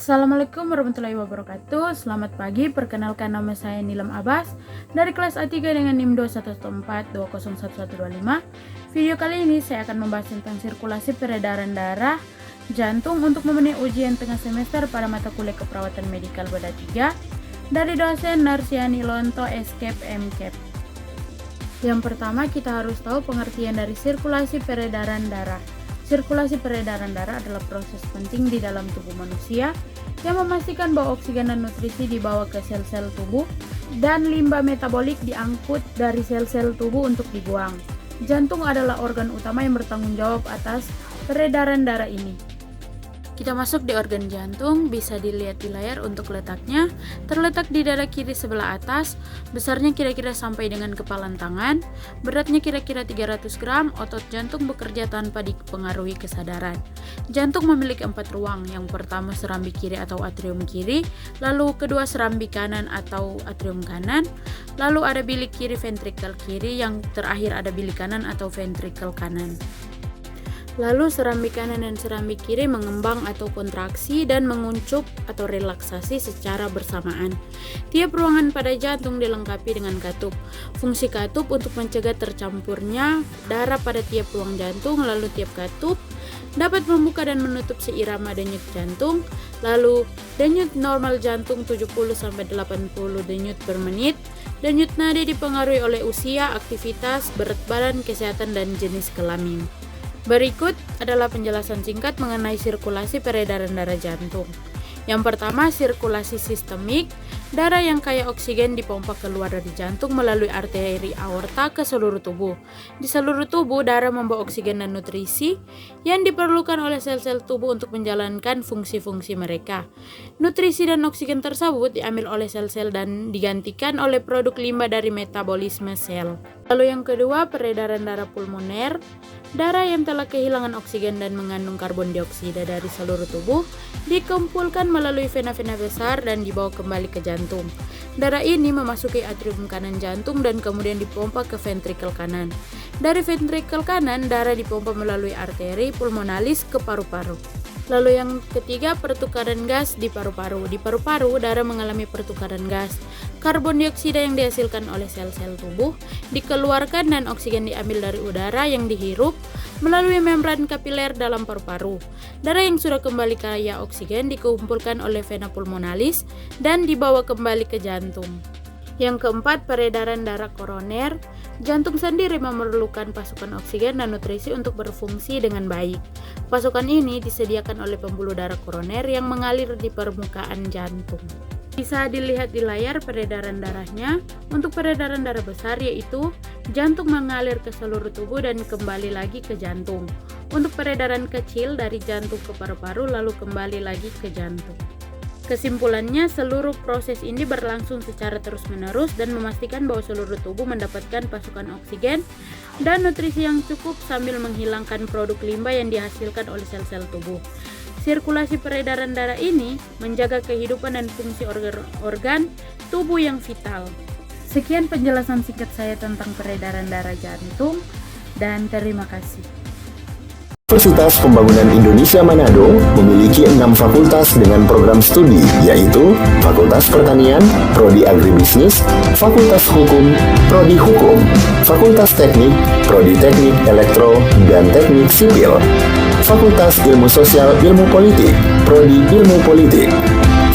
Assalamualaikum warahmatullahi wabarakatuh. Selamat pagi, perkenalkan nama saya Nilam Abbas dari kelas A3 dengan NIM 214201125. Video kali ini saya akan membahas tentang sirkulasi peredaran darah jantung untuk memenuhi ujian tengah semester pada mata kuliah keperawatan medikal Beda 3 dari dosen Narsiani Lonto Escape MCAP. Yang pertama, kita harus tahu pengertian dari sirkulasi peredaran darah. Sirkulasi peredaran darah adalah proses penting di dalam tubuh manusia yang memastikan bahwa oksigen dan nutrisi dibawa ke sel-sel tubuh dan limbah metabolik diangkut dari sel-sel tubuh untuk dibuang. Jantung adalah organ utama yang bertanggung jawab atas peredaran darah ini. Kita masuk di organ jantung, bisa dilihat di layar untuk letaknya. Terletak di dada kiri sebelah atas, besarnya kira-kira sampai dengan kepalan tangan, beratnya kira-kira 300 gram, otot jantung bekerja tanpa dipengaruhi kesadaran. Jantung memiliki 4 ruang, yang pertama serambi kiri atau atrium kiri, lalu kedua serambi kanan atau atrium kanan, lalu ada bilik kiri ventrikel kiri, yang terakhir ada bilik kanan atau ventrikel kanan. Lalu serambi kanan dan serambi kiri mengembang atau kontraksi dan menguncup atau relaksasi secara bersamaan. Tiap ruangan pada jantung dilengkapi dengan katup. Fungsi katup untuk mencegah tercampurnya darah pada tiap ruang jantung, lalu tiap katup dapat membuka dan menutup seirama denyut jantung. Lalu denyut normal jantung 70-80 denyut per menit. Denyut nadi dipengaruhi oleh usia, aktivitas, berat badan, kesehatan, dan jenis kelamin. Berikut adalah penjelasan singkat mengenai sirkulasi peredaran darah jantung. Yang pertama, sirkulasi sistemik. Darah yang kaya oksigen dipompa keluar dari jantung melalui arteri aorta ke seluruh tubuh. Di seluruh tubuh, darah membawa oksigen dan nutrisi yang diperlukan oleh sel-sel tubuh untuk menjalankan fungsi-fungsi mereka. Nutrisi dan oksigen tersebut diambil oleh sel-sel dan digantikan oleh produk limbah dari metabolisme sel. Lalu yang kedua, peredaran darah pulmoner. Darah yang telah kehilangan oksigen dan mengandung karbon dioksida dari seluruh tubuh dikumpulkan melalui vena-vena besar dan dibawa kembali ke jantung. Darah ini memasuki atrium kanan jantung dan kemudian dipompa ke ventrikel kanan. Dari ventrikel kanan, darah dipompa melalui arteri pulmonalis ke paru-paru. Lalu yang ketiga, pertukaran gas di paru-paru. Di paru-paru, darah mengalami pertukaran gas. Karbon dioksida yang dihasilkan oleh sel-sel tubuh dikeluarkan dan oksigen diambil dari udara yang dihirup melalui membran kapiler dalam paru-paru. Darah yang sudah kembali kaya oksigen dikumpulkan oleh vena pulmonalis dan dibawa kembali ke jantung. Yang keempat, peredaran darah koroner. Jantung sendiri memerlukan pasukan oksigen dan nutrisi untuk berfungsi dengan baik. Pasukan ini disediakan oleh pembuluh darah koroner yang mengalir di permukaan jantung. Bisa dilihat di layar peredaran darahnya. Untuk peredaran darah besar yaitu jantung mengalir ke seluruh tubuh dan kembali lagi ke jantung. Untuk peredaran kecil dari jantung ke paru-paru lalu kembali lagi ke jantung. Kesimpulannya, seluruh proses ini berlangsung secara terus-menerus dan memastikan bahwa seluruh tubuh mendapatkan pasukan oksigen dan nutrisi yang cukup sambil menghilangkan produk limbah yang dihasilkan oleh sel-sel tubuh. Sirkulasi peredaran darah ini menjaga kehidupan dan fungsi organ tubuh yang vital. Sekian penjelasan singkat saya tentang peredaran darah jantung dan terima kasih. Universitas Pembangunan Indonesia Manado memiliki 6 fakultas dengan program studi, yaitu Fakultas Pertanian, Prodi Agribisnis, Fakultas Hukum, Prodi Hukum, Fakultas Teknik, Prodi Teknik Elektro dan Teknik Sipil, Fakultas Ilmu Sosial Ilmu Politik, Prodi Ilmu Politik,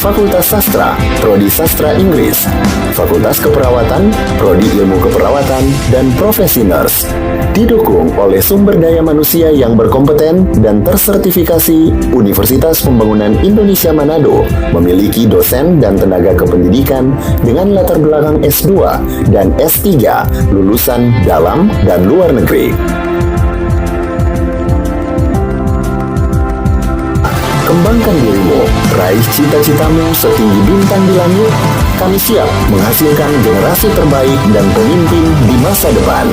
Fakultas Sastra, Prodi Sastra Inggris, Fakultas Keperawatan, Prodi Ilmu Keperawatan, dan Profesi Nurse. Didukung oleh sumber daya manusia yang berkompeten dan tersertifikasi, Universitas Pembangunan Indonesia Manado memiliki dosen dan tenaga kependidikan dengan latar belakang S2 dan S3 lulusan dalam dan luar negeri. Kembangkan dirimu, raih cita-citamu setinggi bintang di langit. Kami siap menghasilkan generasi terbaik dan pemimpin di masa depan.